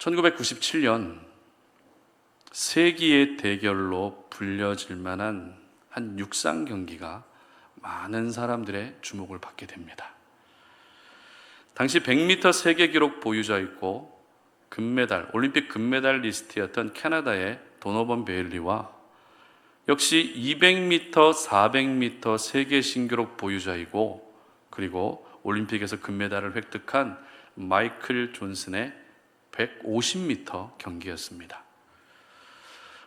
1997년 세기의 대결로 불려질 만한 한 육상 경기가 많은 사람들의 주목을 받게 됩니다. 당시 100m 세계 기록 보유자였고 올림픽 금메달리스트였던 캐나다의 도노번 베일리와 역시 200m, 400m 세계 신기록 보유자이고 그리고 올림픽에서 금메달을 획득한 마이클 존슨의 150m 경기였습니다.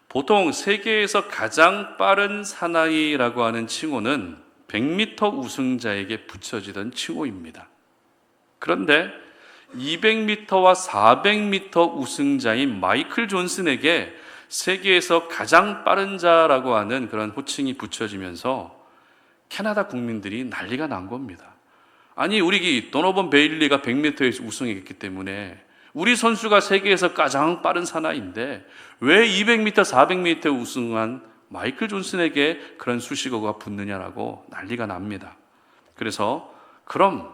보통 세계에서 가장 빠른 사나이라고 하는 칭호는 100m 우승자에게 붙여지던 칭호입니다. 그런데 200m와 400m 우승자인 마이클 존슨에게 세계에서 가장 빠른 자라고 하는 그런 호칭이 붙여지면서 캐나다 국민들이 난리가 난 겁니다. 아니, 우리 도노번 베일리가 100m에서 우승했기 때문에 우리 선수가 세계에서 가장 빠른 사나이인데 왜 200m, 400m 우승한 마이클 존슨에게 그런 수식어가 붙느냐라고 난리가 납니다. 그래서 그럼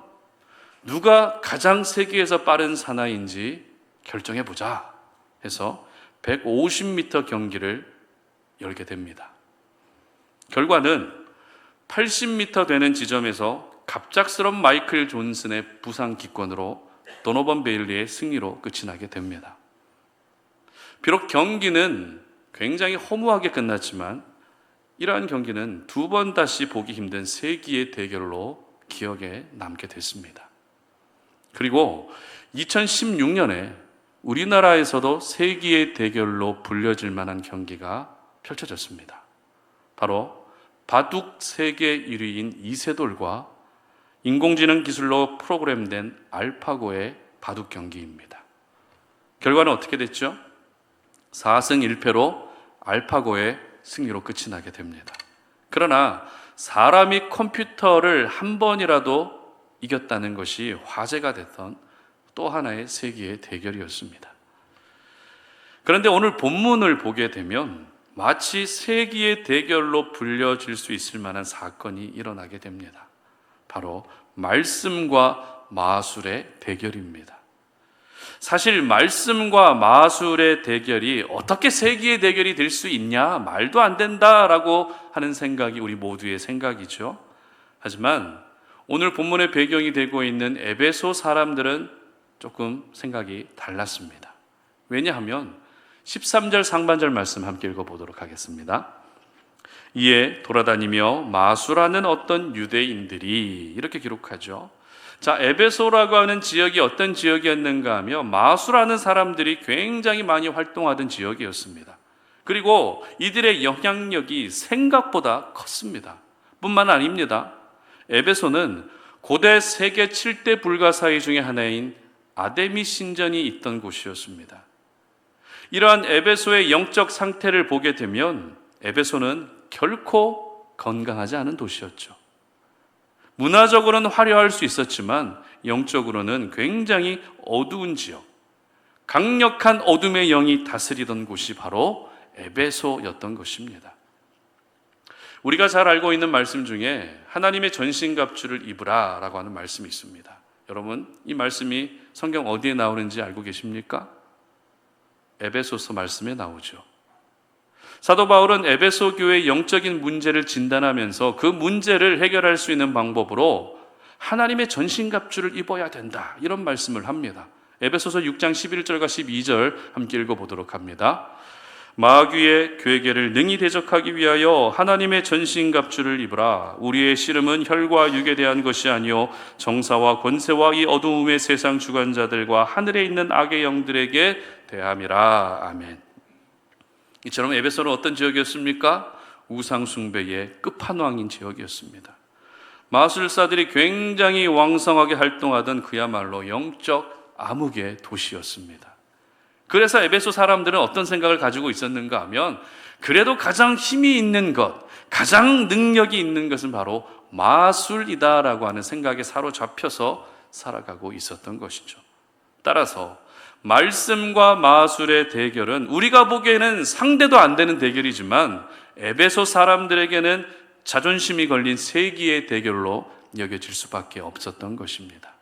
누가 가장 세계에서 빠른 사나이인지 결정해보자 해서 150m 경기를 열게 됩니다. 결과는 80m 되는 지점에서 갑작스런 마이클 존슨의 부상 기권으로 도노번 베일리의 승리로 끝이 나게 됩니다. 비록 경기는 굉장히 허무하게 끝났지만 이러한 경기는 두 번 다시 보기 힘든 세기의 대결로 기억에 남게 됐습니다. 그리고 2016년에 우리나라에서도 세기의 대결로 불려질 만한 경기가 펼쳐졌습니다. 바로 바둑 세계 1위인 이세돌과 인공지능 기술로 프로그램된 알파고의 바둑 경기입니다. 결과는 어떻게 됐죠? 4승 1패로 알파고의 승리로 끝이 나게 됩니다. 그러나 사람이 컴퓨터를 한 번이라도 이겼다는 것이 화제가 됐던 또 하나의 세기의 대결이었습니다. 그런데 오늘 본문을 보게 되면 마치 세기의 대결로 불려질 수 있을 만한 사건이 일어나게 됩니다. 바로 말씀과 마술의 대결입니다. 사실 말씀과 마술의 대결이 어떻게 세기의 대결이 될 수 있냐? 말도 안 된다라고 하는 생각이 우리 모두의 생각이죠. 하지만 오늘 본문의 배경이 되고 있는 에베소 사람들은 조금 생각이 달랐습니다. 왜냐하면 13절 상반절 말씀 함께 읽어보도록 하겠습니다. 이에 돌아다니며 마술하는 어떤 유대인들이 이렇게 기록하죠. 자, 에베소라고 하는 지역이 어떤 지역이었는가 하며 마술하는 사람들이 굉장히 많이 활동하던 지역이었습니다. 그리고 이들의 영향력이 생각보다 컸습니다. 뿐만 아닙니다. 에베소는 고대 세계 7대 불가사의 중에 하나인 아데미 신전이 있던 곳이었습니다. 이러한 에베소의 영적 상태를 보게 되면 에베소는 결코 건강하지 않은 도시였죠. 문화적으로는 화려할 수 있었지만 영적으로는 굉장히 어두운 지역, 강력한 어둠의 영이 다스리던 곳이 바로 에베소였던 것입니다. 우리가 잘 알고 있는 말씀 중에 하나님의 전신갑주를 입으라 라고 하는 말씀이 있습니다. 여러분, 이 말씀이 성경 어디에 나오는지 알고 계십니까? 에베소서 말씀에 나오죠. 사도 바울은 에베소 교회의 영적인 문제를 진단하면서 그 문제를 해결할 수 있는 방법으로 하나님의 전신갑주를 입어야 된다, 이런 말씀을 합니다. 에베소서 6장 11절과 12절 함께 읽어보도록 합니다. 마귀의 괴계를 능히 대적하기 위하여 하나님의 전신갑주를 입으라. 우리의 씨름은 혈과 육에 대한 것이 아니요 정사와 권세와 이 어두움의 세상 주관자들과 하늘에 있는 악의 영들에게 대함이라. 아멘. 이처럼 에베소는 어떤 지역이었습니까? 우상숭배의 끝판왕인 지역이었습니다. 마술사들이 굉장히 왕성하게 활동하던 그야말로 영적 암흑의 도시였습니다. 그래서 에베소 사람들은 어떤 생각을 가지고 있었는가 하면 그래도 가장 힘이 있는 것, 가장 능력이 있는 것은 바로 마술이다라고 하는 생각에 사로잡혀서 살아가고 있었던 것이죠. 따라서 말씀과 마술의 대결은 우리가 보기에는 상대도 안 되는 대결이지만 에베소 사람들에게는 자존심이 걸린 세기의 대결로 여겨질 수밖에 없었던 것입니다.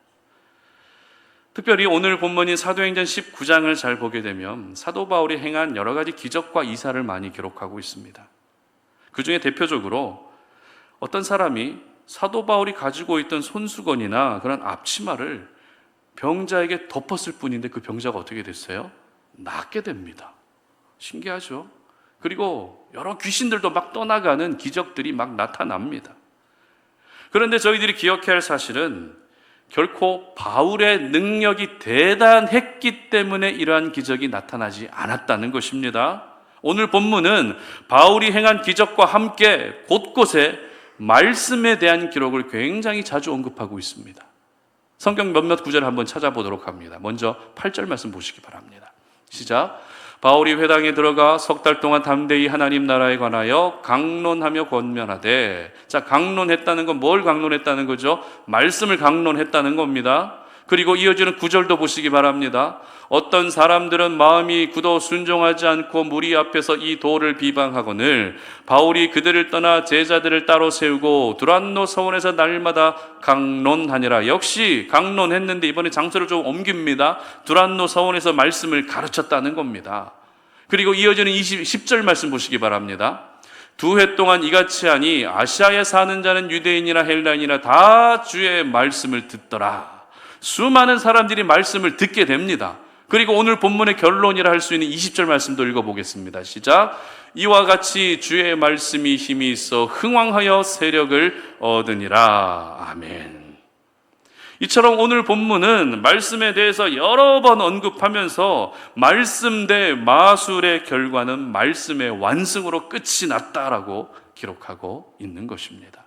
특별히 오늘 본문인 사도행전 19장을 잘 보게 되면 사도 바울이 행한 여러 가지 기적과 이사를 많이 기록하고 있습니다. 그 중에 대표적으로 어떤 사람이 사도 바울이 가지고 있던 손수건이나 그런 앞치마를 병자에게 덮었을 뿐인데 그 병자가 어떻게 됐어요? 낫게 됩니다. 신기하죠? 그리고 여러 귀신들도 막 떠나가는 기적들이 막 나타납니다. 그런데 저희들이 기억해야 할 사실은 결코 바울의 능력이 대단했기 때문에 이러한 기적이 나타나지 않았다는 것입니다. 오늘 본문은 바울이 행한 기적과 함께 곳곳에 말씀에 대한 기록을 굉장히 자주 언급하고 있습니다. 성경 몇몇 구절을 한번 찾아보도록 합니다. 먼저 8절 말씀 보시기 바랍니다. 시작. 바울이 회당에 들어가 석 달 동안 담대히 하나님 나라에 관하여 강론하며 권면하되. 자, 강론했다는 건 뭘 강론했다는 거죠? 말씀을 강론했다는 겁니다. 그리고 이어지는 9절도 보시기 바랍니다. 어떤 사람들은 마음이 굳어 순종하지 않고 무리 앞에서 이 도를 비방하거늘 바울이 그들을 떠나 제자들을 따로 세우고 두란노 서원에서 날마다 강론하니라. 역시 강론했는데 이번에 장소를 좀 옮깁니다. 두란노 서원에서 말씀을 가르쳤다는 겁니다. 그리고 이어지는 10절 말씀 보시기 바랍니다. 2해 동안 이같이 하니 아시아에 사는 자는 유대인이나 헬라인이나 다 주의 말씀을 듣더라. 수많은 사람들이 말씀을 듣게 됩니다. 그리고 오늘 본문의 결론이라 할 수 있는 20절 말씀도 읽어보겠습니다. 시작. 이와 같이 주의 말씀이 힘이 있어 흥왕하여 세력을 얻으니라. 아멘. 이처럼 오늘 본문은 말씀에 대해서 여러 번 언급하면서 말씀 대 마술의 결과는 말씀의 완승으로 끝이 났다라고 기록하고 있는 것입니다.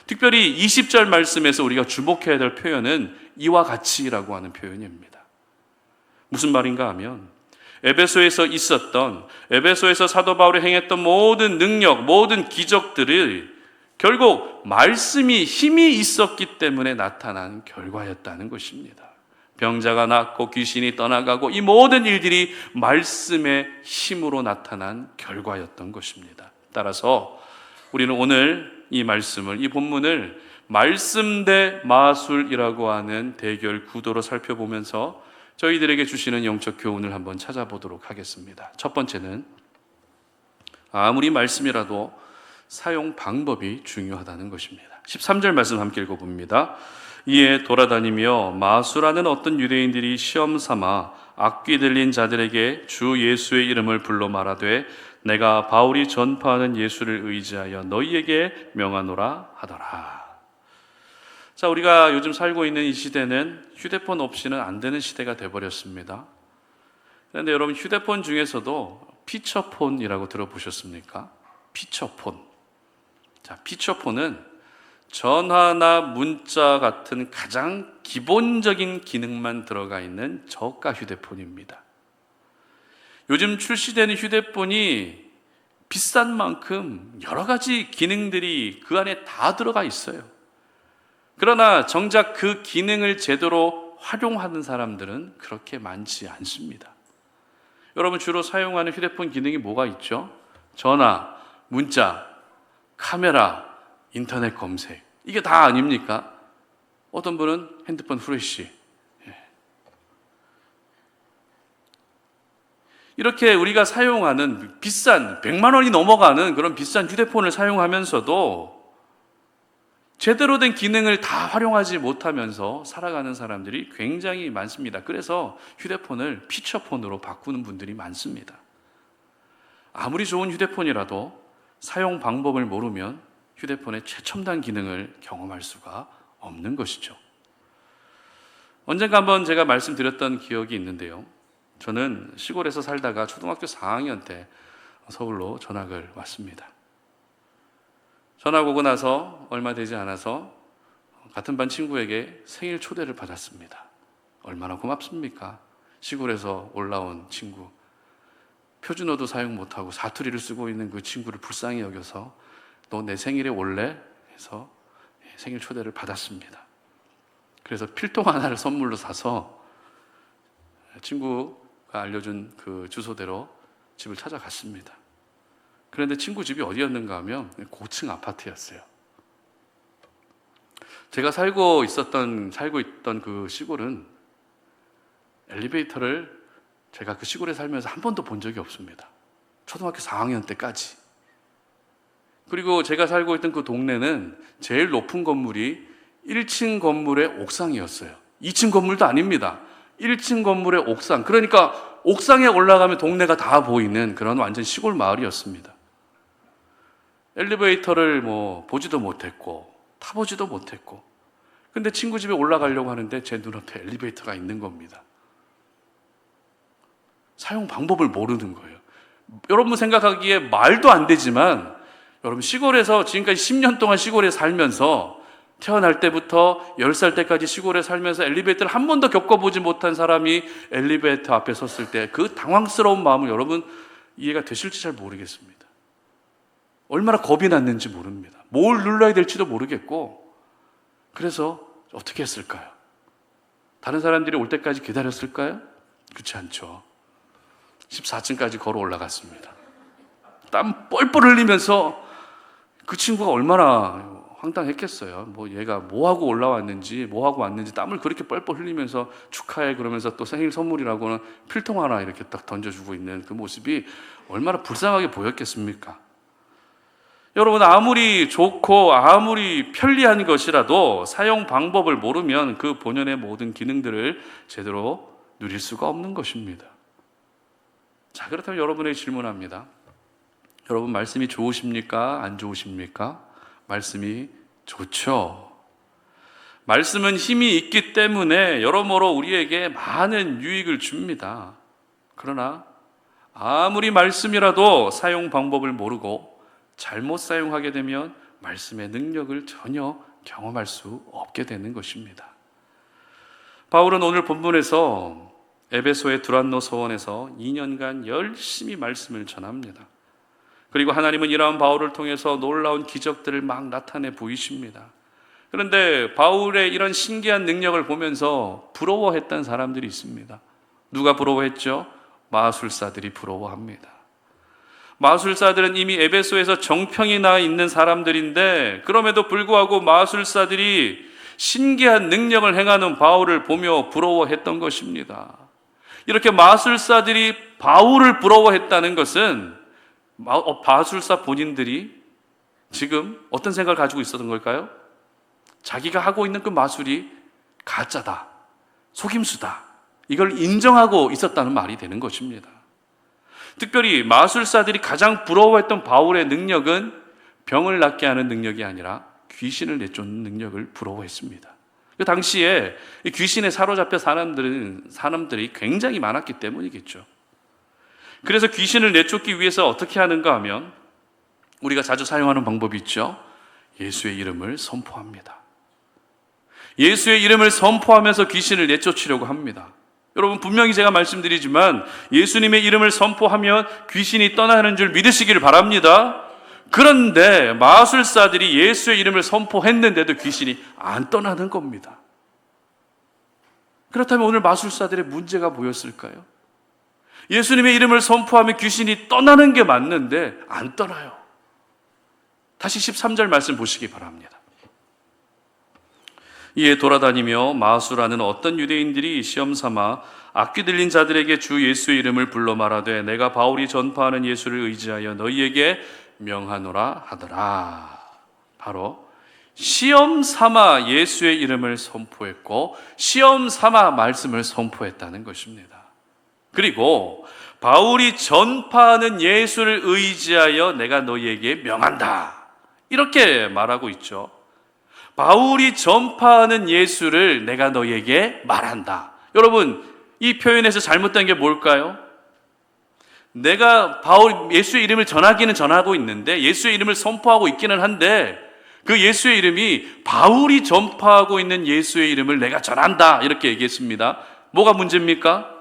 특별히 20절 말씀에서 우리가 주목해야 될 표현은 이와 같이라고 하는 표현입니다. 무슨 말인가 하면 에베소에서 사도 바울이 행했던 모든 능력, 모든 기적들이 결국 말씀이 힘이 있었기 때문에 나타난 결과였다는 것입니다. 병자가 낫고 귀신이 떠나가고 이 모든 일들이 말씀의 힘으로 나타난 결과였던 것입니다. 따라서 우리는 오늘 이 말씀을, 이 본문을 말씀 대 마술이라고 하는 대결 구도로 살펴보면서 저희들에게 주시는 영적 교훈을 한번 찾아보도록 하겠습니다. 첫 번째는 아무리 말씀이라도 사용 방법이 중요하다는 것입니다. 13절 말씀 함께 읽어봅니다. 이에 돌아다니며 마술하는 어떤 유대인들이 시험 삼아 악귀 들린 자들에게 주 예수의 이름을 불러 말하되 내가 바울이 전파하는 예수를 의지하여 너희에게 명하노라 하더라. 자, 우리가 요즘 살고 있는 이 시대는 휴대폰 없이는 안 되는 시대가 되어버렸습니다. 그런데 여러분, 휴대폰 중에서도 피처폰이라고 들어보셨습니까? 피처폰. 자, 피처폰은 전화나 문자 같은 가장 기본적인 기능만 들어가 있는 저가 휴대폰입니다. 요즘 출시되는 휴대폰이 비싼 만큼 여러 가지 기능들이 그 안에 다 들어가 있어요. 그러나 정작 그 기능을 제대로 활용하는 사람들은 그렇게 많지 않습니다. 여러분, 주로 사용하는 휴대폰 기능이 뭐가 있죠? 전화, 문자, 카메라, 인터넷 검색, 이게 다 아닙니까? 어떤 분은 핸드폰 후레쉬. 이렇게 우리가 사용하는 비싼 100만 원이 넘어가는 그런 비싼 휴대폰을 사용하면서도 제대로 된 기능을 다 활용하지 못하면서 살아가는 사람들이 굉장히 많습니다. 그래서 휴대폰을 피처폰으로 바꾸는 분들이 많습니다. 아무리 좋은 휴대폰이라도 사용 방법을 모르면 휴대폰의 최첨단 기능을 경험할 수가 없는 것이죠. 언젠가 한번 제가 말씀드렸던 기억이 있는데요. 저는 시골에서 살다가 초등학교 4학년 때 서울로 전학을 왔습니다. 전학 오고 나서 얼마 되지 않아서 같은 반 친구에게 생일 초대를 받았습니다. 얼마나 고맙습니까? 시골에서 올라온 친구, 표준어도 사용 못하고 사투리를 쓰고 있는 그 친구를 불쌍히 여겨서 너 내 생일에 올래? 해서 생일 초대를 받았습니다. 그래서 필통 하나를 선물로 사서 친구가 알려준 그 주소대로 집을 찾아갔습니다. 그런데 친구 집이 어디였는가 하면 고층 아파트였어요. 제가 살고 있던 그 시골은 엘리베이터를 제가 그 시골에 살면서 한 번도 본 적이 없습니다. 초등학교 4학년 때까지. 그리고 제가 살고 있던 그 동네는 제일 높은 건물이 1층 건물의 옥상이었어요. 2층 건물도 아닙니다. 1층 건물의 옥상. 그러니까 옥상에 올라가면 동네가 다 보이는 그런 완전 시골 마을이었습니다. 엘리베이터를 보지도 못했고 타보지도 못했고, 근데 친구 집에 올라가려고 하는데 제 눈앞에 엘리베이터가 있는 겁니다. 사용 방법을 모르는 거예요. 여러분 생각하기에 말도 안 되지만, 여러분 시골에서 지금까지 10년 동안 시골에 살면서, 태어날 때부터 10살 때까지 시골에 살면서 엘리베이터를 한 번도 겪어보지 못한 사람이 엘리베이터 앞에 섰을 때 그 당황스러운 마음을 여러분 이해가 되실지 잘 모르겠습니다. 얼마나 겁이 났는지 모릅니다. 뭘 눌러야 될지도 모르겠고, 그래서 어떻게 했을까요? 다른 사람들이 올 때까지 기다렸을까요? 그렇지 않죠. 14층까지 걸어 올라갔습니다. 땀 뻘뻘 흘리면서, 그 친구가 얼마나 황당했겠어요. 얘가 뭐하고 올라왔는지, 뭐하고 왔는지 땀을 그렇게 뻘뻘 흘리면서 축하해 그러면서 또 생일 선물이라고는 필통 하나 이렇게 딱 던져주고 있는 그 모습이 얼마나 불쌍하게 보였겠습니까? 여러분, 아무리 좋고 아무리 편리한 것이라도 사용 방법을 모르면 그 본연의 모든 기능들을 제대로 누릴 수가 없는 것입니다. 자, 그렇다면 여러분에게 질문합니다. 여러분, 말씀이 좋으십니까? 안 좋으십니까? 말씀이 좋죠. 말씀은 힘이 있기 때문에 여러모로 우리에게 많은 유익을 줍니다. 그러나 아무리 말씀이라도 사용 방법을 모르고 잘못 사용하게 되면 말씀의 능력을 전혀 경험할 수 없게 되는 것입니다. 바울은 오늘 본문에서 에베소의 두란노 서원에서 2년간 열심히 말씀을 전합니다. 그리고 하나님은 이러한 바울을 통해서 놀라운 기적들을 막 나타내 보이십니다. 그런데 바울의 이런 신기한 능력을 보면서 부러워했던 사람들이 있습니다. 누가 부러워했죠? 마술사들이 부러워합니다. 마술사들은 이미 에베소에서 정평이 나 있는 사람들인데, 그럼에도 불구하고 마술사들이 신기한 능력을 행하는 바울을 보며 부러워했던 것입니다. 이렇게 마술사들이 바울을 부러워했다는 것은 마술사 본인들이 지금 어떤 생각을 가지고 있었던 걸까요? 자기가 하고 있는 그 마술이 가짜다, 속임수다, 이걸 인정하고 있었다는 말이 되는 것입니다. 특별히 마술사들이 가장 부러워했던 바울의 능력은 병을 낫게 하는 능력이 아니라 귀신을 내쫓는 능력을 부러워했습니다. 그 당시에 귀신에 사로잡혀 사람들이 굉장히 많았기 때문이겠죠. 그래서 귀신을 내쫓기 위해서 어떻게 하는가 하면, 우리가 자주 사용하는 방법이 있죠. 예수의 이름을 선포합니다. 예수의 이름을 선포하면서 귀신을 내쫓으려고 합니다. 여러분, 분명히 제가 말씀드리지만 예수님의 이름을 선포하면 귀신이 떠나는 줄 믿으시기를 바랍니다. 그런데 마술사들이 예수의 이름을 선포했는데도 귀신이 안 떠나는 겁니다. 그렇다면 오늘 마술사들의 문제가 뭐였을까요? 예수님의 이름을 선포하면 귀신이 떠나는 게 맞는데 안 떠나요. 다시 13절 말씀 보시기 바랍니다. 이에 돌아다니며 마술하는 어떤 유대인들이 시험삼아 악귀 들린 자들에게 주 예수의 이름을 불러 말하되 내가 바울이 전파하는 예수를 의지하여 너희에게 명하노라 하더라. 바로 시험삼아 예수의 이름을 선포했고 시험삼아 말씀을 선포했다는 것입니다. 그리고 바울이 전파하는 예수를 의지하여 내가 너희에게 명한다, 이렇게 말하고 있죠. 바울이 전파하는 예수를 내가 너희에게 말한다. 여러분, 이 표현에서 잘못된 게 뭘까요? 내가 예수의 이름을 전하기는 전하고 있는데, 예수의 이름을 선포하고 있기는 한데, 그 예수의 이름이 바울이 전파하고 있는 예수의 이름을 내가 전한다, 이렇게 얘기했습니다. 뭐가 문제입니까?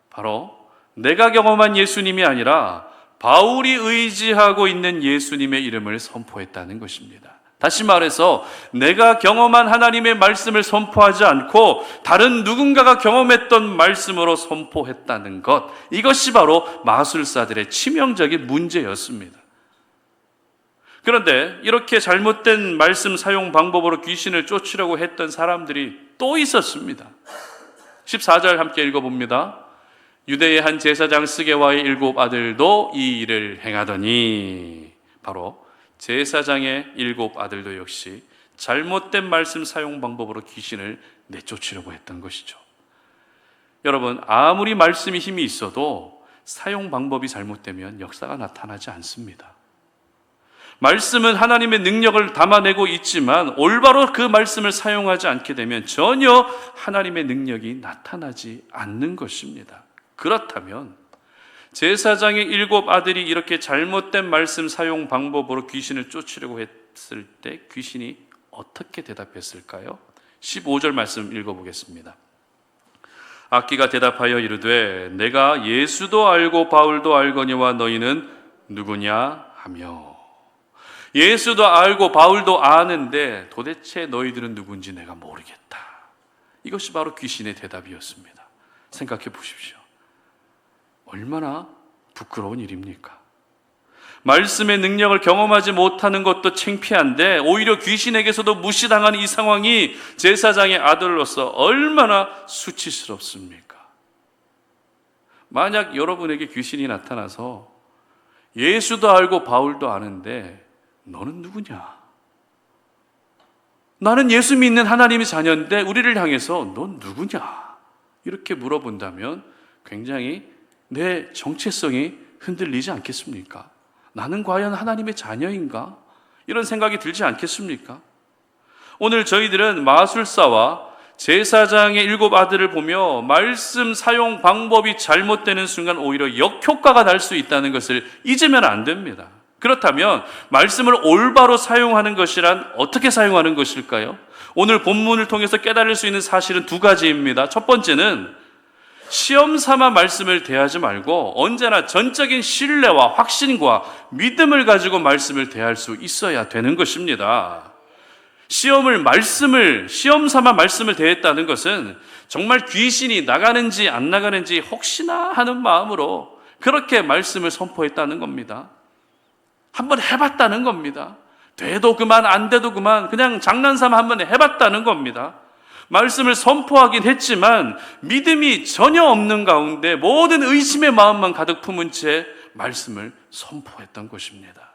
바로 내가 경험한 예수님이 아니라 바울이 의지하고 있는 예수님의 이름을 선포했다는 것입니다. 다시 말해서 내가 경험한 하나님의 말씀을 선포하지 않고 다른 누군가가 경험했던 말씀으로 선포했다는 것, 이것이 바로 마술사들의 치명적인 문제였습니다. 그런데 이렇게 잘못된 말씀 사용 방법으로 귀신을 쫓으려고 했던 사람들이 또 있었습니다. 14절 함께 읽어봅니다. 유대의 한 제사장 스게와의 7 아들도 이 일을 행하더니, 바로 제사장의 7 아들도 역시 잘못된 말씀 사용 방법으로 귀신을 내쫓으려고 했던 것이죠. 여러분, 아무리 말씀이 힘이 있어도 사용 방법이 잘못되면 역사가 나타나지 않습니다. 말씀은 하나님의 능력을 담아내고 있지만 올바로 그 말씀을 사용하지 않게 되면 전혀 하나님의 능력이 나타나지 않는 것입니다. 그렇다면 제사장의 7 아들이 이렇게 잘못된 말씀 사용 방법으로 귀신을 쫓으려고 했을 때 귀신이 어떻게 대답했을까요? 15절 말씀 읽어보겠습니다. 악기가 대답하여 이르되 내가 예수도 알고 바울도 알거니와 너희는 누구냐 하며, 예수도 알고 바울도 아는데 도대체 너희들은 누군지 내가 모르겠다. 이것이 바로 귀신의 대답이었습니다. 생각해 보십시오. 얼마나 부끄러운 일입니까? 말씀의 능력을 경험하지 못하는 것도 창피한데 오히려 귀신에게서도 무시당하는 이 상황이 제사장의 아들로서 얼마나 수치스럽습니까? 만약 여러분에게 귀신이 나타나서 예수도 알고 바울도 아는데 너는 누구냐? 나는 예수 믿는 하나님의 자녀인데 우리를 향해서 넌 누구냐? 이렇게 물어본다면 굉장히 내 정체성이 흔들리지 않겠습니까? 나는 과연 하나님의 자녀인가? 이런 생각이 들지 않겠습니까? 오늘 저희들은 마술사와 제사장의 7 아들을 보며 말씀 사용 방법이 잘못되는 순간 오히려 역효과가 날 수 있다는 것을 잊으면 안 됩니다. 그렇다면 말씀을 올바로 사용하는 것이란 어떻게 사용하는 것일까요? 오늘 본문을 통해서 깨달을 수 있는 사실은 2가지입니다. 첫 번째는 시험 삼아 말씀을 대하지 말고 언제나 전적인 신뢰와 확신과 믿음을 가지고 말씀을 대할 수 있어야 되는 것입니다. 시험 삼아 말씀을 대했다는 것은 정말 귀신이 나가는지 안 나가는지 혹시나 하는 마음으로 그렇게 말씀을 선포했다는 겁니다. 한번 해봤다는 겁니다. 돼도 그만 안 돼도 그만 그냥 장난삼아 한번 해봤다는 겁니다. 말씀을 선포하긴 했지만 믿음이 전혀 없는 가운데 모든 의심의 마음만 가득 품은 채 말씀을 선포했던 것입니다.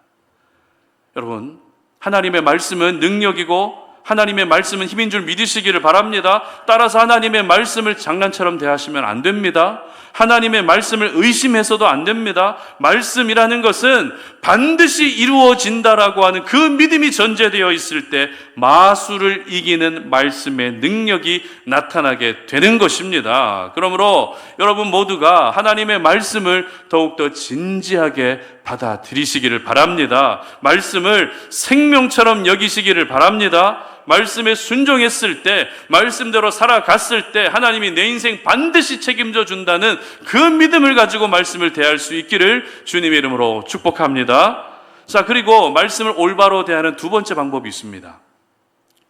여러분, 하나님의 말씀은 능력이고 하나님의 말씀은 힘인 줄 믿으시기를 바랍니다. 따라서 하나님의 말씀을 장난처럼 대하시면 안 됩니다. 하나님의 말씀을 의심해서도 안 됩니다. 말씀이라는 것은 반드시 이루어진다라고 하는 그 믿음이 전제되어 있을 때 마술을 이기는 말씀의 능력이 나타나게 되는 것입니다. 그러므로 여러분 모두가 하나님의 말씀을 더욱더 진지하게 받아들이시기를 바랍니다. 말씀을 생명처럼 여기시기를 바랍니다. 말씀에 순종했을 때, 말씀대로 살아갔을 때 하나님이 내 인생 반드시 책임져 준다는 그 믿음을 가지고 말씀을 대할 수 있기를 주님의 이름으로 축복합니다. 자, 그리고 말씀을 올바로 대하는 2번째 방법이 있습니다.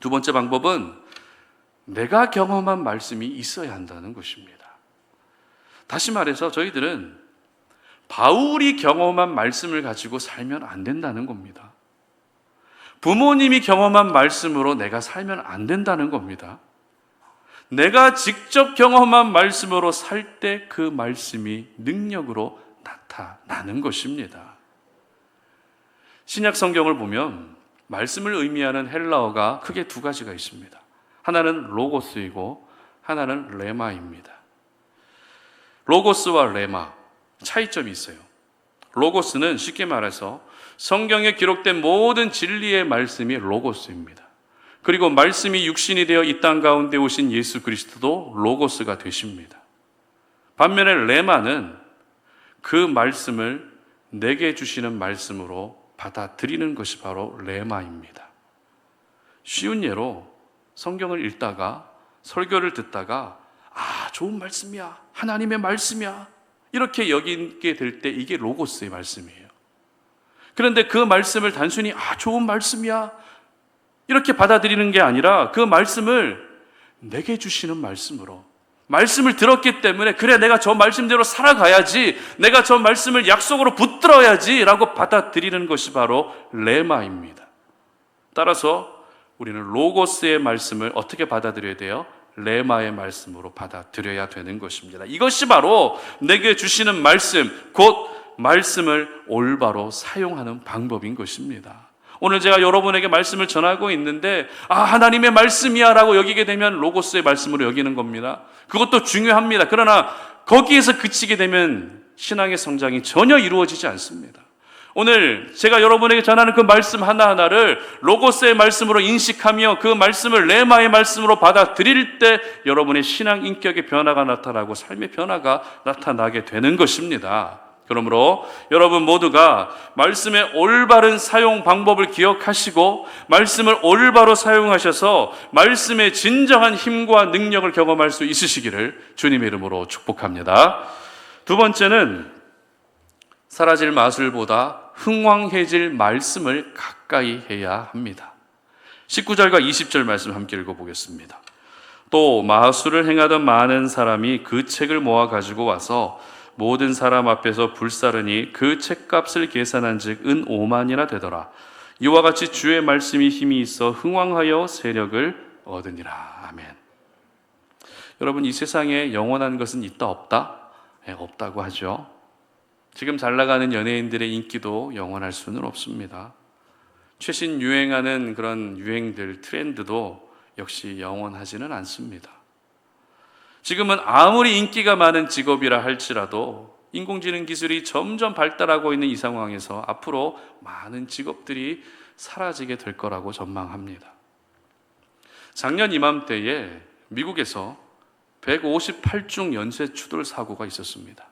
2번째 방법은 내가 경험한 말씀이 있어야 한다는 것입니다. 다시 말해서 저희들은 바울이 경험한 말씀을 가지고 살면 안 된다는 겁니다. 부모님이 경험한 말씀으로 내가 살면 안 된다는 겁니다. 내가 직접 경험한 말씀으로 살 때 그 말씀이 능력으로 나타나는 것입니다. 신약 성경을 보면 말씀을 의미하는 헬라어가 크게 2가지가 있습니다. 하나는 로고스이고 하나는 레마입니다. 로고스와 레마, 차이점이 있어요. 로고스는 쉽게 말해서 성경에 기록된 모든 진리의 말씀이 로고스입니다. 그리고 말씀이 육신이 되어 이 땅 가운데 오신 예수 그리스도도 로고스가 되십니다. 반면에 레마는 그 말씀을 내게 주시는 말씀으로 받아들이는 것이 바로 레마입니다. 쉬운 예로 성경을 읽다가 설교를 듣다가 좋은 말씀이야, 하나님의 말씀이야 이렇게 여기게 될 때 이게 로고스의 말씀이에요. 그런데 그 말씀을 단순히 좋은 말씀이야 이렇게 받아들이는 게 아니라 그 말씀을 내게 주시는 말씀으로, 말씀을 들었기 때문에 그래 내가 저 말씀대로 살아가야지, 내가 저 말씀을 약속으로 붙들어야지 라고 받아들이는 것이 바로 레마입니다. 따라서 우리는 로고스의 말씀을 어떻게 받아들여야 돼요? 레마의 말씀으로 받아들여야 되는 것입니다. 이것이 바로 내게 주시는 말씀, 곧 말씀을 올바로 사용하는 방법인 것입니다. 오늘 제가 여러분에게 말씀을 전하고 있는데 하나님의 말씀이야 라고 여기게 되면 로고스의 말씀으로 여기는 겁니다. 그것도 중요합니다. 그러나 거기에서 그치게 되면 신앙의 성장이 전혀 이루어지지 않습니다. 오늘 제가 여러분에게 전하는 그 말씀 하나하나를 로고스의 말씀으로 인식하며 그 말씀을 레마의 말씀으로 받아들일 때 여러분의 신앙 인격의 변화가 나타나고 삶의 변화가 나타나게 되는 것입니다. 그러므로 여러분 모두가 말씀의 올바른 사용 방법을 기억하시고 말씀을 올바로 사용하셔서 말씀의 진정한 힘과 능력을 경험할 수 있으시기를 주님의 이름으로 축복합니다. 두 번째는 사라질 마술보다 흥왕해질 말씀을 가까이 해야 합니다. 19절과 20절 말씀 함께 읽어보겠습니다. 또 마술을 행하던 많은 사람이 그 책을 모아 가지고 와서 모든 사람 앞에서 불사르니 그 책값을 계산한 즉 은 5만이나 되더라. 이와 같이 주의 말씀이 힘이 있어 흥왕하여 세력을 얻으니라. 아멘. 여러분, 이 세상에 영원한 것은 있다 없다? 네, 없다고 하죠. 지금 잘 나가는 연예인들의 인기도 영원할 수는 없습니다. 최신 유행하는 그런 유행들, 트렌드도 역시 영원하지는 않습니다. 지금은 아무리 인기가 많은 직업이라 할지라도 인공지능 기술이 점점 발달하고 있는 이 상황에서 앞으로 많은 직업들이 사라지게 될 거라고 전망합니다. 작년 이맘때에 미국에서 158중 연쇄 추돌 사고가 있었습니다.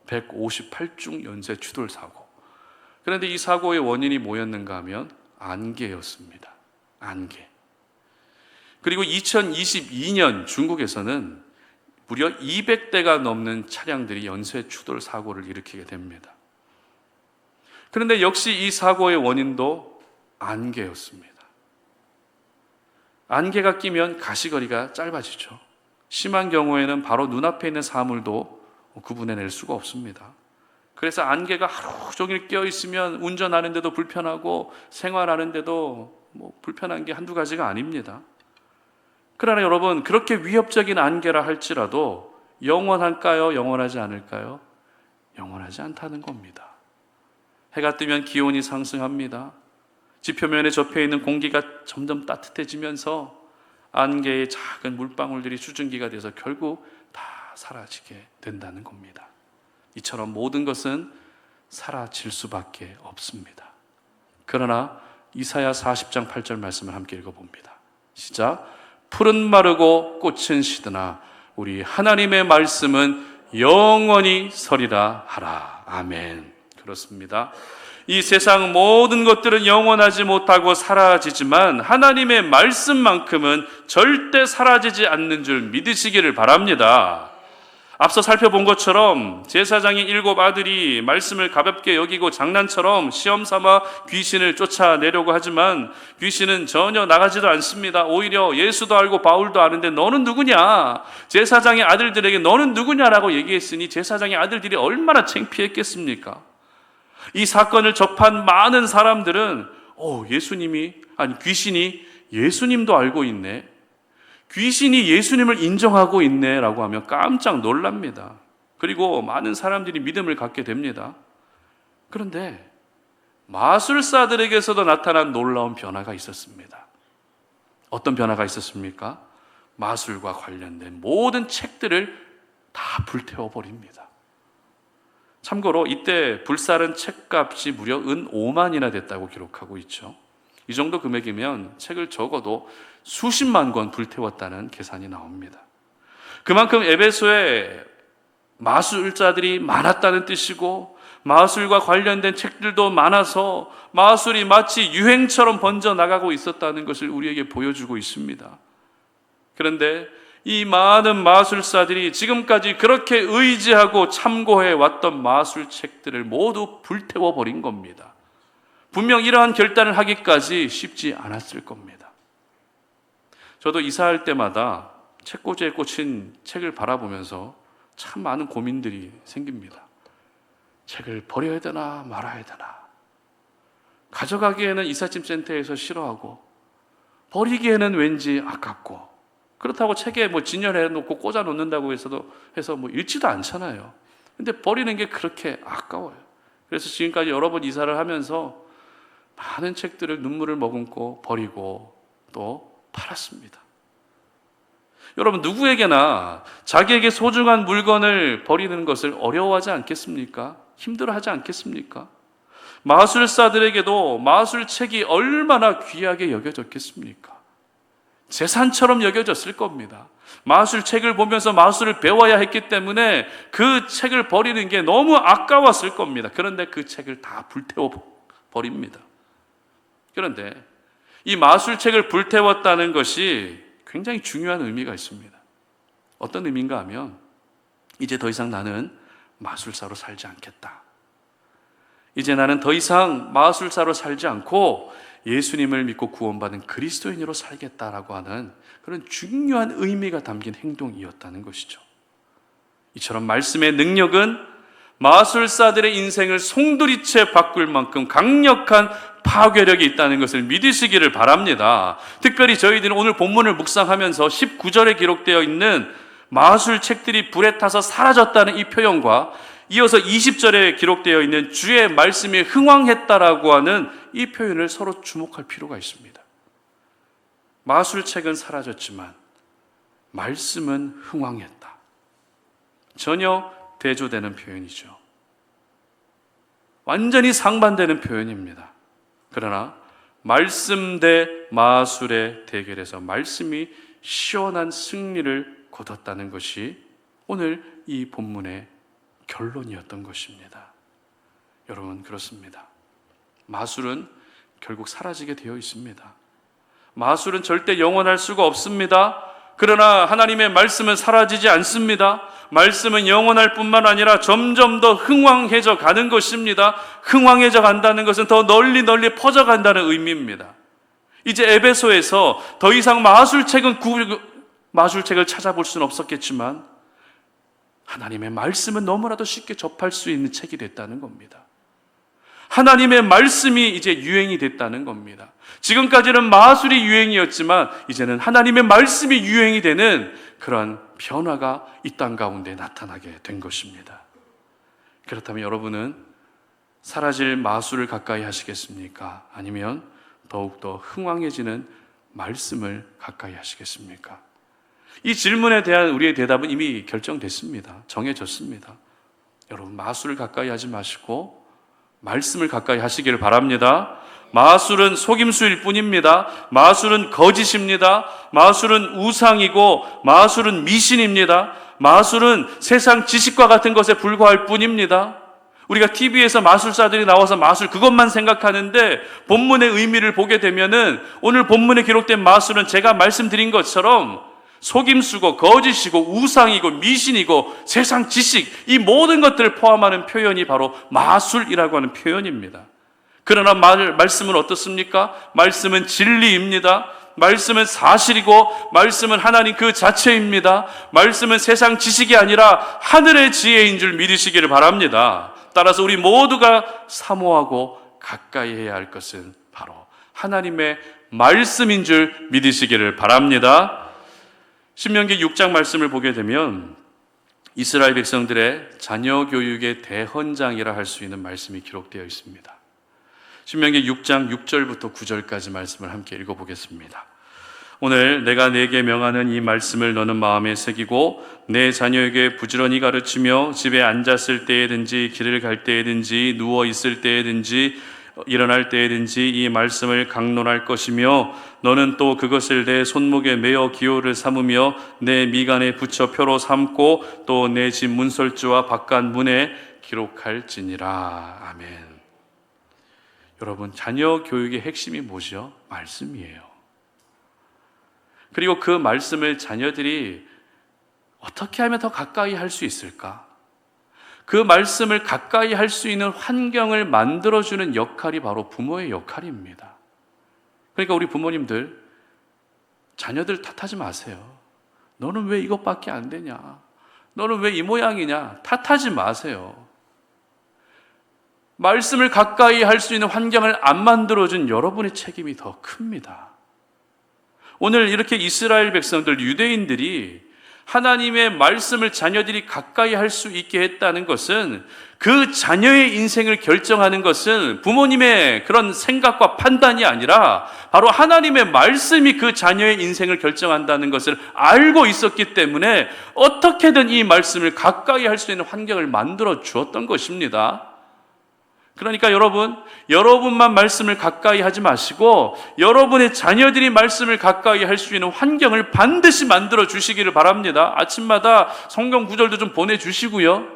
158중 연쇄 추돌 사고. 그런데 이 사고의 원인이 뭐였는가 하면 안개였습니다. 안개. 그리고 2022년 중국에서는 무려 200대가 넘는 차량들이 연쇄 추돌 사고를 일으키게 됩니다. 그런데 역시 이 사고의 원인도 안개였습니다. 안개가 끼면 가시거리가 짧아지죠. 심한 경우에는 바로 눈앞에 있는 사물도 구분해낼 수가 없습니다. 그래서 안개가 하루 종일 껴있으면 운전하는데도 불편하고 생활하는데도 불편한 게 한두 가지가 아닙니다. 그러나 여러분, 그렇게 위협적인 안개라 할지라도 영원할까요? 영원하지 않을까요? 영원하지 않다는 겁니다. 해가 뜨면 기온이 상승합니다. 지표면에 접혀 있는 공기가 점점 따뜻해지면서 안개의 작은 물방울들이 수증기가 돼서 결국 다 사라지게 된다는 겁니다. 이처럼 모든 것은 사라질 수밖에 없습니다. 그러나 이사야 40장 8절 말씀을 함께 읽어봅니다. 시작. 풀은 마르고 꽃은 시드나 우리 하나님의 말씀은 영원히 서리라 하라. 아멘. 그렇습니다. 이 세상 모든 것들은 영원하지 못하고 사라지지만 하나님의 말씀만큼은 절대 사라지지 않는 줄 믿으시기를 바랍니다. 앞서 살펴본 것처럼 제사장의 7 아들이 말씀을 가볍게 여기고 장난처럼 시험 삼아 귀신을 쫓아내려고 하지만 귀신은 전혀 나가지도 않습니다. 오히려 예수도 알고 바울도 아는데 너는 누구냐? 제사장의 아들들에게 너는 누구냐라고 얘기했으니 제사장의 아들들이 얼마나 창피했겠습니까? 이 사건을 접한 많은 사람들은 귀신이 예수님도 알고 있네, 귀신이 예수님을 인정하고 있네 라고 하며 깜짝 놀랍니다. 그리고 많은 사람들이 믿음을 갖게 됩니다. 그런데 마술사들에게서도 나타난 놀라운 변화가 있었습니다. 어떤 변화가 있었습니까? 마술과 관련된 모든 책들을 다 불태워버립니다. 참고로 이때 불사른 책값이 무려 은 5만이나 됐다고 기록하고 있죠. 이 정도 금액이면 책을 적어도 수십만 권 불태웠다는 계산이 나옵니다. 그만큼 에베소에 마술자들이 많았다는 뜻이고 마술과 관련된 책들도 많아서 마술이 마치 유행처럼 번져나가고 있었다는 것을 우리에게 보여주고 있습니다. 그런데 이 많은 마술사들이 지금까지 그렇게 의지하고 참고해 왔던 마술책들을 모두 불태워버린 겁니다. 분명 이러한 결단을 하기까지 쉽지 않았을 겁니다. 저도 이사할 때마다 책꽂이에 꽂힌 책을 바라보면서 참 많은 고민들이 생깁니다. 책을 버려야 되나 말아야 되나. 가져가기에는 이삿짐 센터에서 싫어하고 버리기에는 왠지 아깝고 그렇다고 책에 진열해 놓고 꽂아 놓는다고 해서 읽지도 않잖아요. 근데 버리는 게 그렇게 아까워요. 그래서 지금까지 여러 번 이사를 하면서 많은 책들을 눈물을 머금고 버리고 또 팔았습니다. 여러분, 누구에게나 자기에게 소중한 물건을 버리는 것을 어려워하지 않겠습니까? 힘들어하지 않겠습니까? 마술사들에게도 마술책이 얼마나 귀하게 여겨졌겠습니까? 재산처럼 여겨졌을 겁니다. 마술책을 보면서 마술을 배워야 했기 때문에 그 책을 버리는 게 너무 아까웠을 겁니다. 그런데 그 책을 다 불태워 버립니다. 그런데 이 마술책을 불태웠다는 것이 굉장히 중요한 의미가 있습니다. 어떤 의미인가 하면 이제 더 이상 나는 마술사로 살지 않겠다. 이제 나는 더 이상 마술사로 살지 않고 예수님을 믿고 구원받은 그리스도인으로 살겠다라고 하는 그런 중요한 의미가 담긴 행동이었다는 것이죠. 이처럼 말씀의 능력은 마술사들의 인생을 송두리째 바꿀 만큼 강력한 파괴력이 있다는 것을 믿으시기를 바랍니다. 특별히 저희들은 오늘 본문을 묵상하면서 19절에 기록되어 있는 마술책들이 불에 타서 사라졌다는 이 표현과 이어서 20절에 기록되어 있는 주의 말씀이 흥왕했다라고 하는 이 표현을 서로 주목할 필요가 있습니다. 마술책은 사라졌지만 말씀은 흥왕했다. 전혀 대조되는 표현이죠. 완전히 상반되는 표현입니다. 그러나 말씀 대 마술의 대결에서 말씀이 시원한 승리를 거뒀다는 것이 오늘 이 본문의 결론이었던 것입니다. 여러분, 그렇습니다. 마술은 결국 사라지게 되어 있습니다. 마술은 절대 영원할 수가 없습니다. 그러나 하나님의 말씀은 사라지지 않습니다. 말씀은 영원할 뿐만 아니라 점점 더 흥왕해져 가는 것입니다. 흥왕해져 간다는 것은 더 널리 퍼져간다는 의미입니다. 이제 에베소에서 더 이상 마술책을 찾아볼 수는 없었겠지만 하나님의 말씀은 너무나도 쉽게 접할 수 있는 책이 됐다는 겁니다. 하나님의 말씀이 이제 유행이 됐다는 겁니다. 지금까지는 마술이 유행이었지만 이제는 하나님의 말씀이 유행이 되는 그러한 변화가 이 땅 가운데 나타나게 된 것입니다. 그렇다면 여러분은 사라질 마술을 가까이 하시겠습니까? 아니면 더욱더 흥왕해지는 말씀을 가까이 하시겠습니까? 이 질문에 대한 우리의 대답은 이미 결정됐습니다. 정해졌습니다. 여러분, 마술을 가까이 하지 마시고 말씀을 가까이 하시기를 바랍니다. 마술은 속임수일 뿐입니다. 마술은 거짓입니다. 마술은 우상이고 마술은 미신입니다. 마술은 세상 지식과 같은 것에 불과할 뿐입니다. 우리가 TV에서 마술사들이 나와서 마술 그것만 생각하는데 본문의 의미를 보게 되면은 오늘 본문에 기록된 마술은 제가 말씀드린 것처럼 속임수고 거짓이고 우상이고 미신이고 세상 지식, 이 모든 것들을 포함하는 표현이 바로 마술이라고 하는 표현입니다. 그러나 말씀은 어떻습니까? 말씀은 진리입니다. 말씀은 사실이고 말씀은 하나님 그 자체입니다. 말씀은 세상 지식이 아니라 하늘의 지혜인 줄 믿으시기를 바랍니다. 따라서 우리 모두가 사모하고 가까이 해야 할 것은 바로 하나님의 말씀인 줄 믿으시기를 바랍니다. 신명기 6장 말씀을 보게 되면 이스라엘 백성들의 자녀 교육의 대헌장이라 할 수 있는 말씀이 기록되어 있습니다. 신명기 6장 6절부터 9절까지 말씀을 함께 읽어보겠습니다. 오늘 내가 네게 명하는 이 말씀을 너는 마음에 새기고 내 자녀에게 부지런히 가르치며 집에 앉았을 때에든지 길을 갈 때에든지 누워 있을 때에든지 일어날 때에든지 이 말씀을 강론할 것이며 너는 또 그것을 내 손목에 매어 기호를 삼으며 내 미간에 붙여 표로 삼고 또 내 집 문설주와 바깥 문에 기록할지니라. 아멘. 여러분, 자녀 교육의 핵심이 뭐죠? 말씀이에요. 그리고 그 말씀을 자녀들이 어떻게 하면 더 가까이 할 수 있을까? 그 말씀을 가까이 할 수 있는 환경을 만들어주는 역할이 바로 부모의 역할입니다. 그러니까 우리 부모님들, 자녀들 탓하지 마세요. 너는 왜 이것밖에 안 되냐? 너는 왜 이 모양이냐? 탓하지 마세요. 말씀을 가까이 할 수 있는 환경을 안 만들어준 여러분의 책임이 더 큽니다. 오늘 이렇게 이스라엘 백성들, 유대인들이 하나님의 말씀을 자녀들이 가까이 할 수 있게 했다는 것은, 그 자녀의 인생을 결정하는 것은 부모님의 그런 생각과 판단이 아니라 바로 하나님의 말씀이 그 자녀의 인생을 결정한다는 것을 알고 있었기 때문에 어떻게든 이 말씀을 가까이 할 수 있는 환경을 만들어 주었던 것입니다. 그러니까 여러분만 말씀을 가까이 하지 마시고 여러분의 자녀들이 말씀을 가까이 할 수 있는 환경을 반드시 만들어 주시기를 바랍니다. 아침마다 성경 구절도 좀 보내주시고요,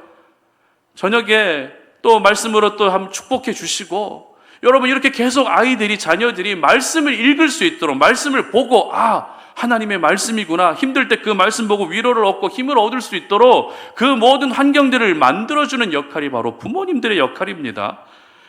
저녁에 또 말씀으로 또 한번 축복해 주시고, 여러분 이렇게 계속 자녀들이 말씀을 읽을 수 있도록, 말씀을 보고 하나님의 말씀이구나, 힘들 때 그 말씀 보고 위로를 얻고 힘을 얻을 수 있도록 그 모든 환경들을 만들어주는 역할이 바로 부모님들의 역할입니다.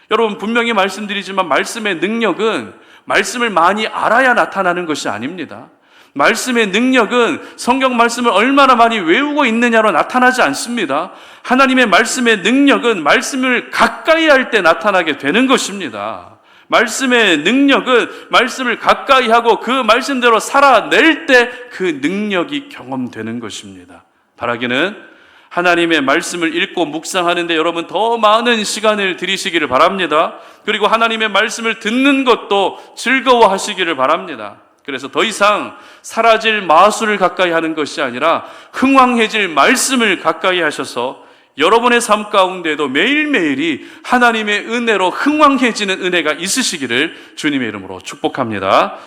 여러분, 분명히 말씀드리지만 말씀의 능력은 말씀을 많이 알아야 나타나는 것이 아닙니다. 말씀의 능력은 성경 말씀을 얼마나 많이 외우고 있느냐로 나타나지 않습니다. 하나님의 말씀의 능력은 말씀을 가까이 할 때 나타나게 되는 것입니다. 말씀의 능력은 말씀을 가까이 하고 그 말씀대로 살아낼 때 그 능력이 경험되는 것입니다. 바라기는 하나님의 말씀을 읽고 묵상하는데 여러분 더 많은 시간을 들이시기를 바랍니다. 그리고 하나님의 말씀을 듣는 것도 즐거워하시기를 바랍니다. 그래서 더 이상 사라질 마술을 가까이 하는 것이 아니라 흥왕해질 말씀을 가까이 하셔서 여러분의 삶 가운데도 매일매일이 하나님의 은혜로 흥왕해지는 은혜가 있으시기를 주님의 이름으로 축복합니다.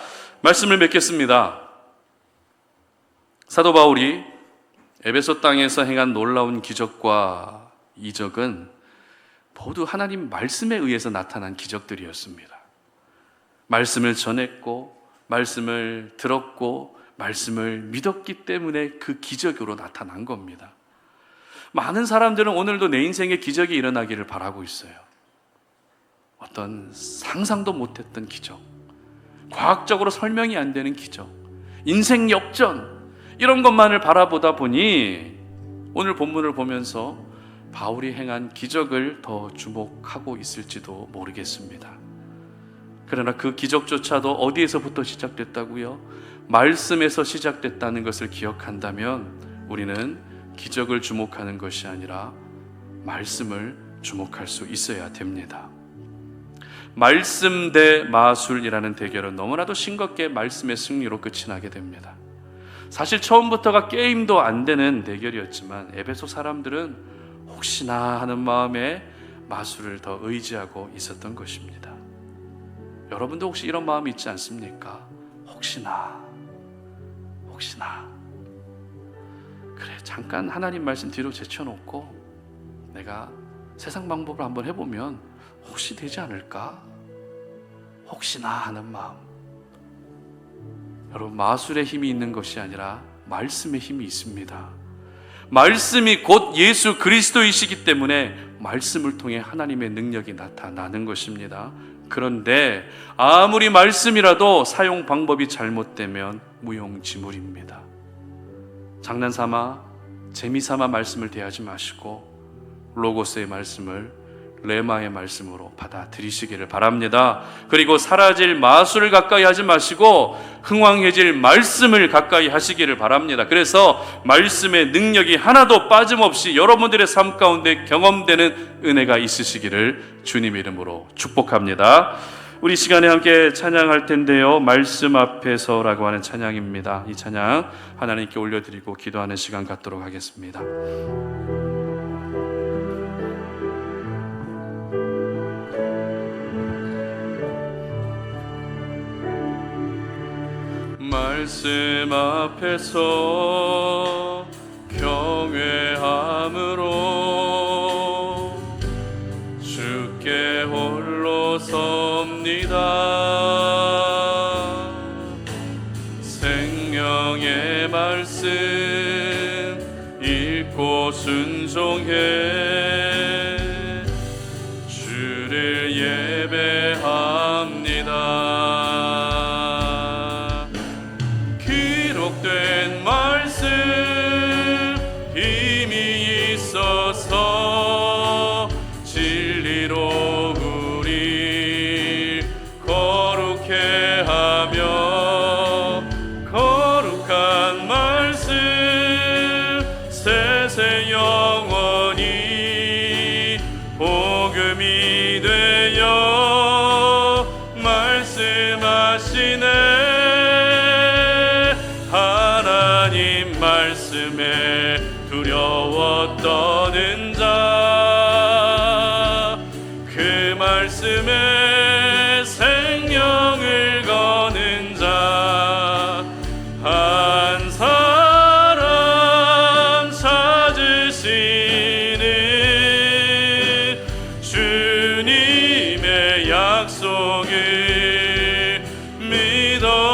말씀을 맺겠습니다. 사도 바울이 에베소 땅에서 행한 놀라운 기적과 이적은 모두 하나님 말씀에 의해서 나타난 기적들이었습니다. 말씀을 전했고, 말씀을 들었고, 말씀을 믿었기 때문에 그 기적으로 나타난 겁니다. 많은 사람들은 오늘도 내 인생에 기적이 일어나기를 바라고 있어요. 어떤 상상도 못했던 기적, 과학적으로 설명이 안 되는 기적, 인생 역전, 이런 것만을 바라보다 보니 오늘 본문을 보면서 바울이 행한 기적을 더 주목하고 있을지도 모르겠습니다. 그러나 그 기적조차도 어디에서부터 시작됐다고요? 말씀에서 시작됐다는 것을 기억한다면 우리는 기적을 주목하는 것이 아니라 말씀을 주목할 수 있어야 됩니다. 말씀 대 마술이라는 대결은 너무나도 싱겁게 말씀의 승리로 끝이 나게 됩니다. 사실 처음부터가 게임도 안 되는 대결이었지만 에베소 사람들은 혹시나 하는 마음에 마술을 더 의지하고 있었던 것입니다. 여러분도 혹시 이런 마음이 있지 않습니까? 혹시나 그래, 잠깐 하나님 말씀 뒤로 제쳐놓고 내가 세상 방법을 한번 해보면 혹시 되지 않을까? 혹시나 하는 마음. 여러분, 마술의 힘이 있는 것이 아니라 말씀의 힘이 있습니다. 말씀이 곧 예수 그리스도이시기 때문에 말씀을 통해 하나님의 능력이 나타나는 것입니다. 그런데 아무리 말씀이라도 사용 방법이 잘못되면 무용지물입니다. 장난삼아, 재미삼아 말씀을 대하지 마시고 로고스의 말씀을 레마의 말씀으로 받아들이시기를 바랍니다. 그리고 사라질 마술을 가까이 하지 마시고 흥왕해질 말씀을 가까이 하시기를 바랍니다. 그래서 말씀의 능력이 하나도 빠짐없이 여러분들의 삶 가운데 경험되는 은혜가 있으시기를 주님의 이름으로 축복합니다. 우리 시간에 함께 찬양할 텐데요, 말씀 앞에서라고 하는 찬양입니다. 이 찬양 하나님께 올려드리고 기도하는 시간 갖도록 하겠습니다. 말씀 앞에서 경외함으로 주께 홀로 섭니다. 생명의 말씀 읽고 순종해 주를 예배합니다. 기록된 말씀 복음이 되어 말씀하시네. 하나님 말씀에 두려워 떠는 자, 그 말씀에 생명을 거는 자, 한 사람 찾으시는 주님의 약속을 믿어.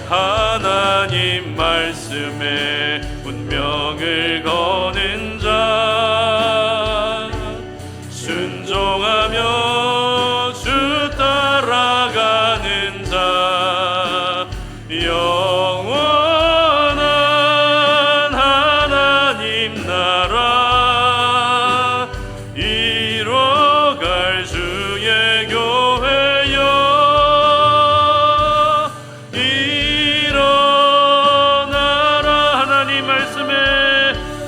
하나님 말씀에 운명을 거는 자, 순종하며 주 따라가는 자, 영원한 하나님 나라 이뤄갈 주의 교회여. 일어나라.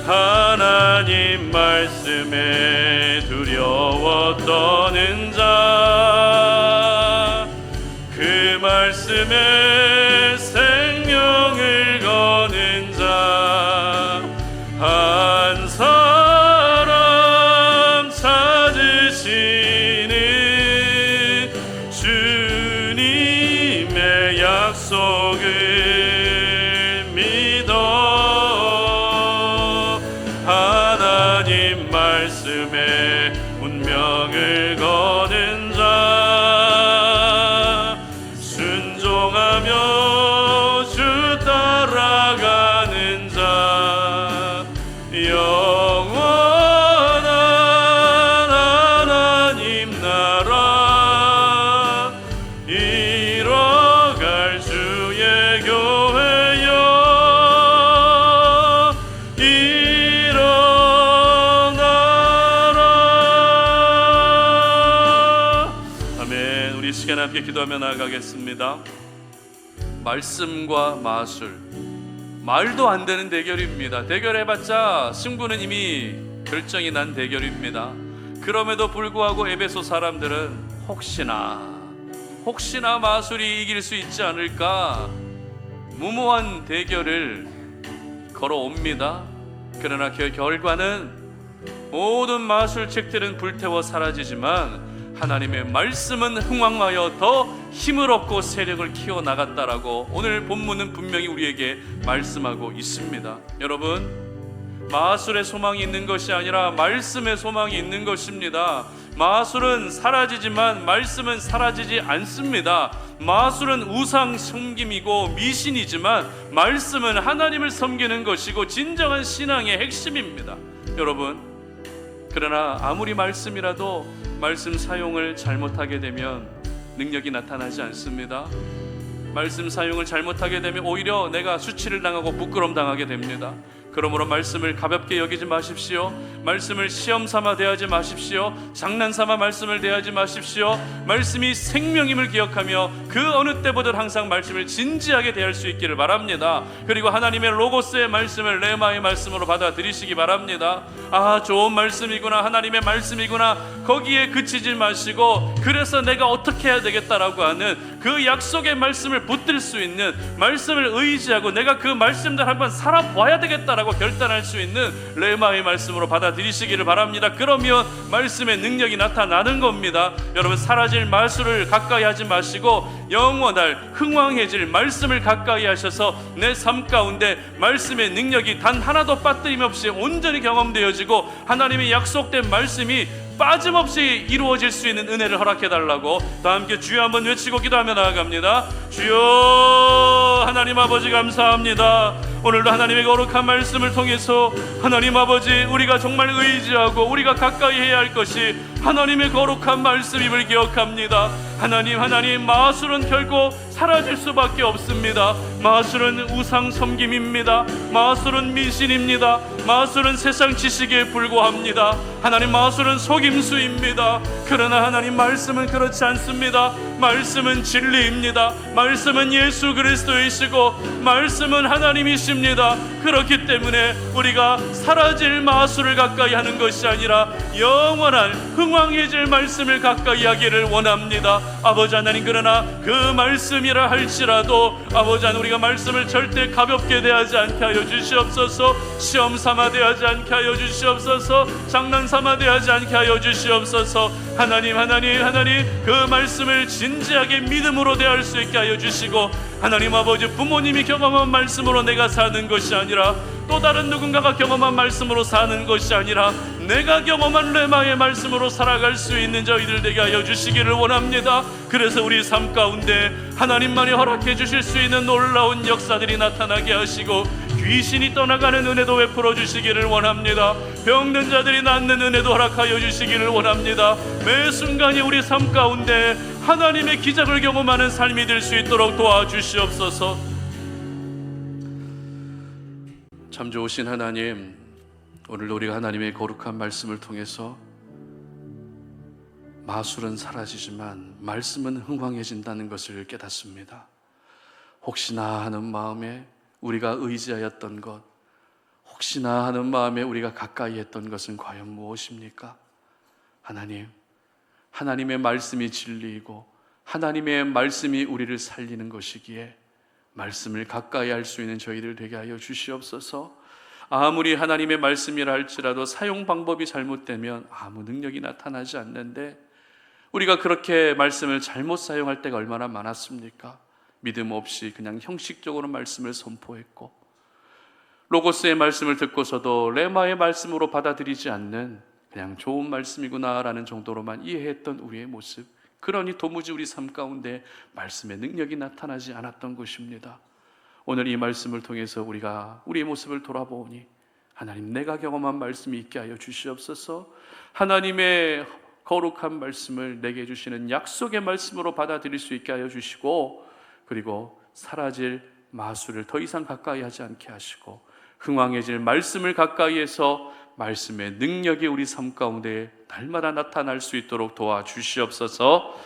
하나님 말씀에 두려워 떠는 자, 그 말씀에 생명을 거는 자, 한 사람 찾으시는 주님의 약속을 믿어. 하나님 말씀에 운명을 거는 자, 순종하며 주 따라가는 자, 영원한 하나님 나라 이뤄갈 주의 교회여. 일어나라. 아멘. 우리 시간 함께 기도하며 나아가겠습니다. 말씀과 마술, 말도 안 되는 대결입니다. 대결해봤자 승부는 이미 결정이 난 대결입니다. 그럼에도 불구하고 에베소 사람들은 혹시나 마술이 이길 수 있지 않을까 무모한 대결을 걸어옵니다. 그러나 그 결과는 모든 마술책들은 불태워 사라지지만 하나님의 말씀은 흥왕하여 더 힘을 얻고 세력을 키워나갔다라고 오늘 본문은 분명히 우리에게 말씀하고 있습니다. 여러분, 마술에 소망이 있는 것이 아니라 말씀에 소망이 있는 것입니다. 마술은 사라지지만 말씀은 사라지지 않습니다. 마술은 우상 섬김이고 미신이지만 말씀은 하나님을 섬기는 것이고 진정한 신앙의 핵심입니다. 여러분, 그러나 아무리 말씀이라도 말씀 사용을 잘못하게 되면 능력이 나타나지 않습니다. 말씀 사용을 잘못하게 되면 오히려 내가 수치를 당하고 부끄러움 당하게 됩니다. 그러므로 말씀을 가볍게 여기지 마십시오. 말씀을 시험 삼아 대하지 마십시오. 장난 삼아 말씀을 대하지 마십시오. 말씀이 생명임을 기억하며 그 어느 때보다 항상 말씀을 진지하게 대할 수 있기를 바랍니다. 그리고 하나님의 로고스의 말씀을 레마의 말씀으로 받아들이시기 바랍니다. 아, 좋은 말씀이구나, 하나님의 말씀이구나, 거기에 그치지 마시고 그래서 내가 어떻게 해야 되겠다라고 하는 그 약속의 말씀을 붙들 수 있는, 말씀을 의지하고 내가 그 말씀들 한번 살아봐야 되겠다라고 결단할 수 있는 레마의 말씀으로 받아들이시기를 바랍니다. 그러면 말씀의 능력이 나타나는 겁니다. 여러분, 사라질 마술을 가까이 하지 마시고 영원할 흥왕해질 말씀을 가까이 하셔서 내 삶 가운데 말씀의 능력이 단 하나도 빠뜨림 없이 온전히 경험되어지고 하나님의 약속된 말씀이 빠짐없이 이루어질 수 있는 은혜를 허락해달라고 다 함께 주여 한번 외치고 기도하며 나아갑니다. 주여, 하나님 아버지 감사합니다. 오늘도 하나님의 거룩한 말씀을 통해서 하나님 아버지, 우리가 정말 의지하고 우리가 가까이 해야 할 것이 하나님의 거룩한 말씀임을 기억합니다. 하나님, 마술은 결코 사라질 수밖에 없습니다. 마술은 우상 섬김입니다. 마술은 미신입니다. 마술은 세상 지식에 불과합니다. 하나님, 마술은 속임수입니다. 그러나 하나님, 말씀은 그렇지 않습니다. 말씀은 진리입니다. 말씀은 예수 그리스도이시고 말씀은 하나님이십니다. 그렇기 때문에 우리가 사라질 마술을 가까이 하는 것이 아니라 영원한 흥왕해질 말씀을 가까이 하기를 원합니다. 아버지 하나님, 그러나 그 말씀이라 할지라도 아버지 하나님, 우리가 말씀을 절대 가볍게 대하지 않게 하여 주시옵소서. 시험 삼아 대하지 않게 하여 주시옵소서. 장난 삼아 대하지 않게 하여 주시옵소서. 하나님, 그 말씀을 진지하게 믿음으로 대할 수 있게 하여 주시고, 하나님 아버지, 부모님이 경험한 말씀으로 내가 사는 것이 아니라 또 다른 누군가가 경험한 말씀으로 사는 것이 아니라 내가 경험한 레마의 말씀으로 살아갈 수 있는 저희들 되게 하여 주시기를 원합니다. 그래서 우리 삶 가운데 하나님만이 허락해 주실 수 있는 놀라운 역사들이 나타나게 하시고 귀신이 떠나가는 은혜도 베풀어 주시기를 원합니다. 병든 자들이 낫는 은혜도 허락하여 주시기를 원합니다. 매 순간이 우리 삶 가운데 하나님의 기적을 경험하는 삶이 될 수 있도록 도와주시옵소서. 참 좋으신 하나님, 오늘도 우리가 하나님의 거룩한 말씀을 통해서 마술은 사라지지만 말씀은 흥왕해진다는 것을 깨닫습니다. 혹시나 하는 마음에 우리가 의지하였던 것, 혹시나 하는 마음에 우리가 가까이 했던 것은 과연 무엇입니까? 하나님, 하나님의 말씀이 진리이고 하나님의 말씀이 우리를 살리는 것이기에 말씀을 가까이 할 수 있는 저희들 되게 하여 주시옵소서. 아무리 하나님의 말씀이라 할지라도 사용 방법이 잘못되면 아무 능력이 나타나지 않는데 우리가 그렇게 말씀을 잘못 사용할 때가 얼마나 많았습니까? 믿음 없이 그냥 형식적으로 말씀을 선포했고 로고스의 말씀을 듣고서도 레마의 말씀으로 받아들이지 않는 그냥 좋은 말씀이구나라는 정도로만 이해했던 우리의 모습, 그러니 도무지 우리 삶 가운데 말씀의 능력이 나타나지 않았던 것입니다. 오늘 이 말씀을 통해서 우리가 우리의 모습을 돌아보니 하나님, 내가 경험한 말씀이 있게 하여 주시옵소서. 하나님의 거룩한 말씀을 내게 주시는 약속의 말씀으로 받아들일 수 있게 하여 주시고, 그리고 사라질 마술을 더 이상 가까이 하지 않게 하시고 흥왕해질 말씀을 가까이 해서 말씀의 능력이 우리 삶 가운데 날마다 나타날 수 있도록 도와주시옵소서.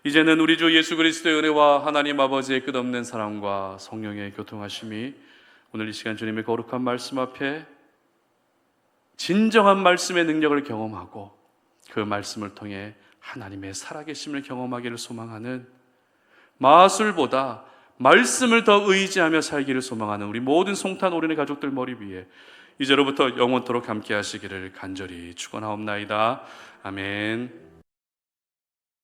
이제는 우리 주 예수 그리스도의 은혜와 하나님 아버지의 끝없는 사랑과 성령의 교통하심이 오늘 이 시간 주님의 거룩한 말씀 앞에 진정한 말씀의 능력을 경험하고 그 말씀을 통해 하나님의 살아계심을 경험하기를 소망하는, 마술보다 말씀을 더 의지하며 살기를 소망하는 우리 모든 송탄 오륜의 가족들 머리 위에 이제로부터 영원토록 함께 하시기를 간절히 축원하옵나이다. 아멘.